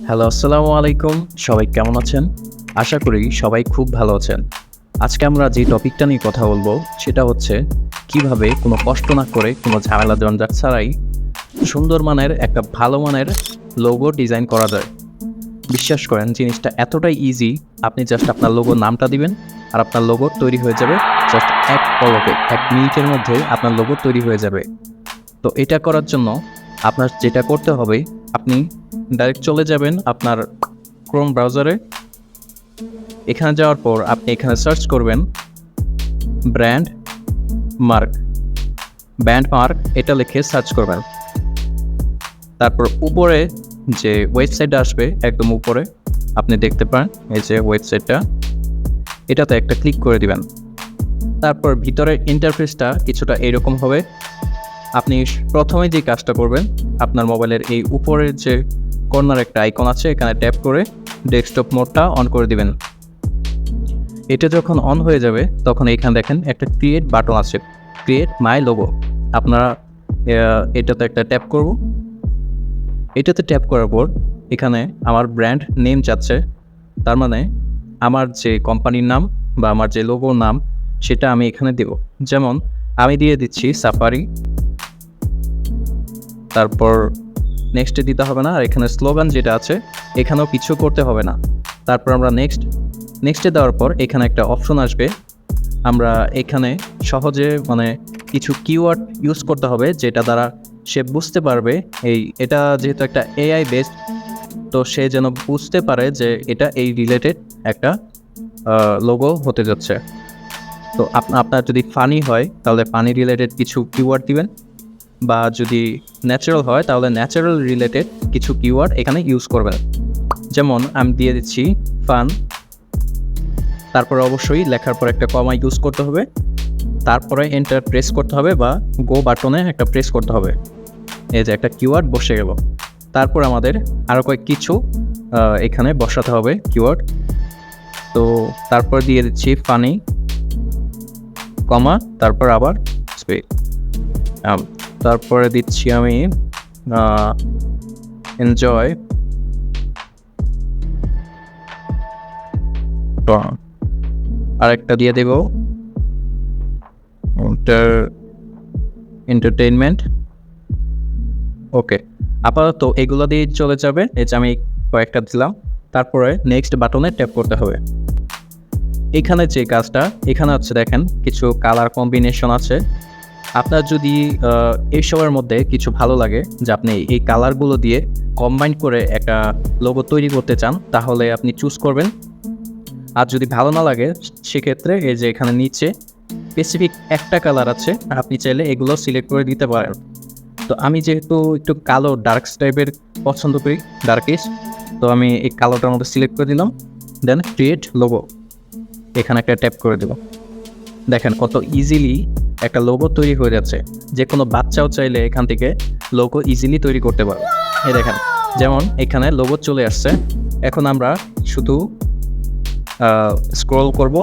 Hello, আসসালামু আলাইকুম। সবাই কেমন আছেন? আশা করি সবাই খুব ভালো আছেন। আজকে আমরা যে টপিকটা নিয়ে কথা বলবো সেটা হচ্ছে কিভাবে কোনো কষ্ট না করে, কোনো ঝামেলা ঝঞ্ঝাট ছাড়াই সুন্দর মানের একটা ভালো মানের লোগো ডিজাইন করা যায়। বিশ্বাস করেন জিনিসটা এতটাই ইজি, আপনি জাস্ট আপনার লোগোর নামটা দিবেন আর আপনার লোগো তৈরি হয়ে যাবে জাস্ট এক পলকে, ১ মিনিটের মধ্যে আপনার লোগো তৈরি হয়ে যাবে। তো এটা করার জন্য আপনার যেটা করতে হবে, আপনি ডাইরেক্ট চলে যাবেন আপনার ক্রোম ব্রাউজারে। এখানে যাওয়ার পর আপনি এখানে সার্চ করবেন ব্র্যান্ড মার্ক, এটা লিখে সার্চ করবেন। তারপর উপরে যে ওয়েবসাইটটা আসবে একদম উপরে আপনি দেখতে পান, এই যে ওয়েবসাইটটা, এটাতে একটা ক্লিক করে দিবেন। তারপর ভিতরের ইন্টারফেসটা কিছুটা এরকম হবে। আপনি প্রথমে যে কাজটা করবেন, আপনার মোবাইলের এই উপরের যে কর্নার একটা আইকন আছে, এখানে ট্যাপ করে ডেস্কটপ মোডটা অন করে দিবেন। এটা যখন অন হয়ে যাবে তখন এখানে দেখেন একটা ক্রিয়েট বাটন আছে, ক্রিয়েট মাই লোগো। আপনারা এটাতে একটা ট্যাপ করব। এটাতে ট্যাপ করার পর এখানে আমার ব্র্যান্ড নেম যাচ্ছে, তার মানে আমার যে কোম্পানির নাম বা আমার যে লোগোর নাম সেটা আমি এখানে দেব। যেমন আমি দিয়ে দিচ্ছি সাফারি, তারপর নেক্সটে দিতে হবে না, আর এখানে স্লোগান যেটা আছে এখানেও কিছু করতে হবে না। তারপর আমরা নেক্সটে দেওয়ার পর এখানে একটা অপশন আসবে, আমরা এখানে সহজে কিছু কিওয়ার্ড ইউজ করতে হবে যেটা দ্বারা সে বুঝতে পারবে এটা যেহেতু একটা এআই বেসড, তো সে যেন বুঝতে পারে যে এটা এই রিলেটেড একটা লোগো হতে যাচ্ছে। তো আপনার যদি ফানি হয় তাহলে ফানি রিলেটেড কিছু কিওয়ার্ড দিবেন, বা যদি ন্যাচারাল হয় তাহলে ন্যাচারাল রিলেটেড কিছু কিওয়ার্ড এখানে ইউজ করবেন। যেমন আমি দিয়ে দিচ্ছি ফান, তারপরে অবশ্যই লেখার পর একটা কমা ইউজ করতে হবে, তারপরে এন্টার প্রেস করতে হবে বা গো বাটনে একটা প্রেস করতে হবে। এই যে একটা কিওয়ার্ড বসে গেল। তারপর আমাদের আরও কিছু এখানে বসাতে হবে কিওয়ার্ড। তো তারপর দিয়ে দিচ্ছি ফানি, কমা, তারপর আবার স্পেস, তারপরে দিচ্ছি আমি এনজয়, আরেকটা দিয়ে দেব এন্টারটেইনমেন্ট। ওকে, আপাতত এগুলো দিয়ে চলে যাবে। এই যে আমি কয়েকটা দিলাম, তারপরে নেক্সট বাটনে ট্যাপ করতে হবে। এখানে যে কাজটা, এখানে হচ্ছে দেখেন কিছু কালার কম্বিনেশন আছে। আপনার যদি এইসবের মধ্যে কিছু ভালো লাগে যে আপনি এই কালারগুলো দিয়ে কম্বাইন করে একটা লোগো তৈরি করতে চান, তাহলে আপনি চুজ করবেন। আর যদি ভালো না লাগে সেক্ষেত্রে এই যে এখানে নিচে স্পেসিফিক একটা কালার আছে, আপনি চাইলে এগুলো সিলেক্ট করে দিতে পারেন। তো আমি যেহেতু একটু কালো ডার্ক টাইপের পছন্দ করি, ডার্কিশ, তো আমি এই কালোটার মধ্যে সিলেক্ট করে দিলাম। দেন ক্রিয়েট লোগো, এখানে একটা ট্যাপ করে দেব। দেখেন কত ইজিলি একটা লোগো তৈরি হয়ে যাচ্ছে। যে কোনো বাচ্চাও চাইলে এখান থেকে লোগো ইজিলি তৈরি করতে পারবে। এই দেখেন, যেমন এখানে লোগো চলে আসছে। এখন আমরা শুধু স্ক্রল করব,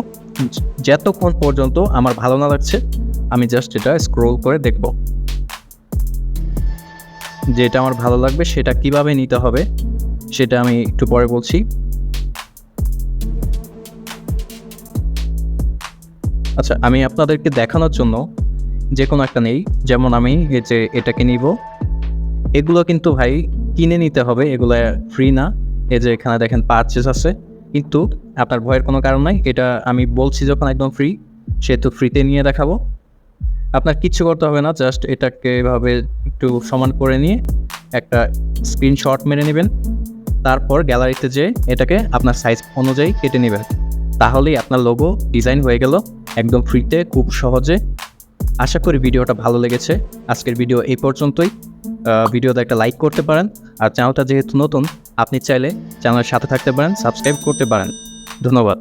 যতক্ষণ পর্যন্ত আমার ভালো না লাগছে আমি জাস্ট এটা স্ক্রল করে দেখব। যেটা আমার ভালো লাগবে সেটা কিভাবে নিতে হবে সেটা আমি একটু পরে বলছি। আচ্ছা, আমি আপনাদেরকে দেখানোর জন্য যে কোনো একটা নেই, যেমন আমি এই যে এটাকে নিব। এগুলো কিন্তু ভাই কিনে নিতে হবে, এগুলো ফ্রি না। এই যে এখানে দেখেন পারচেজ আছে, কিন্তু আপনার ভয়ের কোনো কারণ নাই। এটা আমি বলছি যখন একদম ফ্রি, সেহেতু ফ্রিতে নিয়ে দেখাবো। আপনার কিচ্ছু করতে হবে না, জাস্ট এটাকে এভাবে একটু সমান করে নিয়ে একটা স্ক্রিনশট মেরে নেবেন। তারপর গ্যালারিতে যেয়ে এটাকে আপনার সাইজ অনুযায়ী কেটে নেবেন। তাহলেই আপনার লোগো ডিজাইন হয়ে গেল একদম ফ্রিতে, খুব সহজে। আশা করি ভিডিওটা ভালো লেগেছে। আজকের ভিডিও এই পর্যন্তই। ভিডিওতে একটা লাইক করতে পারেন, আর চ্যানেলটা যেহেতু নতুন, আপনি চাইলে চ্যানেলের সাথে থাকতে পারেন, সাবস্ক্রাইব করতে পারেন। ধন্যবাদ।